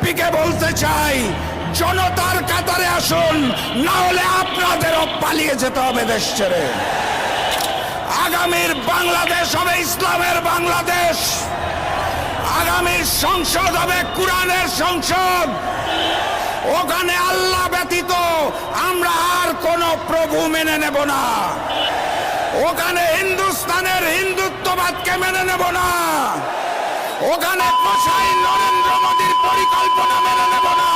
বিএনপিকে বলতে চাই, জনতার কাতারে আসুন, না হলে আপনাদেরও পালিয়ে যেতে হবে দেশ ছেড়ে। আগামীর বাংলাদেশ হবে ইসলামের বাংলাদেশ। আগামীর সংসদ হবে কোরআনের সংসদ। ওখানে আল্লাহ ব্যতীত আমরা আর কোন প্রভু মেনে নেব না। ওখানে হিন্দুস্তানের হিন্দুত্ববাদকে মেনে নেব না। ওখানে কসাই নরেন্দ্র মোদীর পরিকল্পনা মেনে নেব না।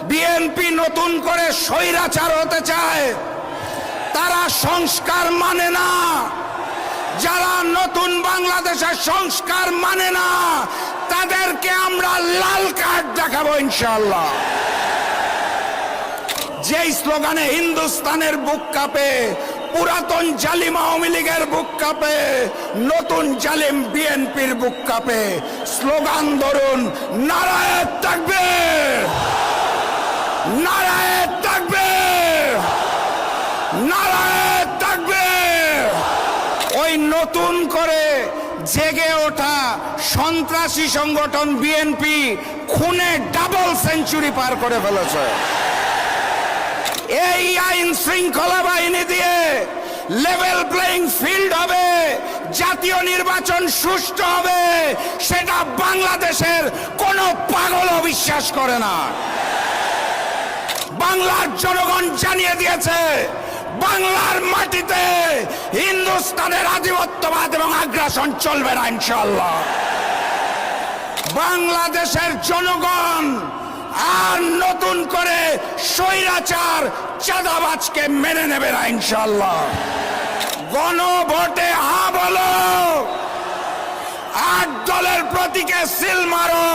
বিএনপি নতুন করে স্বৈরাচার হতে চায়, তারা সংস্কার মানে না। যারা নতুন বাংলাদেশের সংস্কার মানে না, তাদেরকে আমরা লাল কার্ড দেখাবো ইনশাআল্লাহ। যেই স্লোগানে হিন্দুস্তানের বুক কাঁপে, পুরাতন জালিম আওয়ামী লীগের বুক কাঁপে, নতুন জালিম বিএনপির বুক কাঁপে। স্লোগান ধরুন, নারায়ে তাকবীর, নারায়ে তাকবীর, নারায়ে তাকবীর। ওই নতুন করে জেগে ওঠা সন্ত্রাসী সংগঠন বিএনপি খুনে ডাবল সেঞ্চুরি পার করে ফেলেছে। এই আইন শৃঙ্খলা বাহিনী দিয়ে লেভেল প্লেইং ফিল্ড হবে, জাতীয় নির্বাচন সুষ্ঠু হবে, সেটা বাংলাদেশের কোনো পাগলও বিশ্বাস করে না। বাংলার জনগণ জানিয়ে দিয়েছে, বাংলার মাটিতে হিন্দুস্তানের আধিপত্যবাদ এবং আগ্রাসন চলবে না ইনশাআল্লাহ। বাংলাদেশের জনগণ আর নতুন করে স্বৈরাচার চাঁদাবাজকে মেনে নেবে না ইনশাআল্লাহ। গণভোটে হা বলো, 8 দলের প্রতীকে সিল মারো।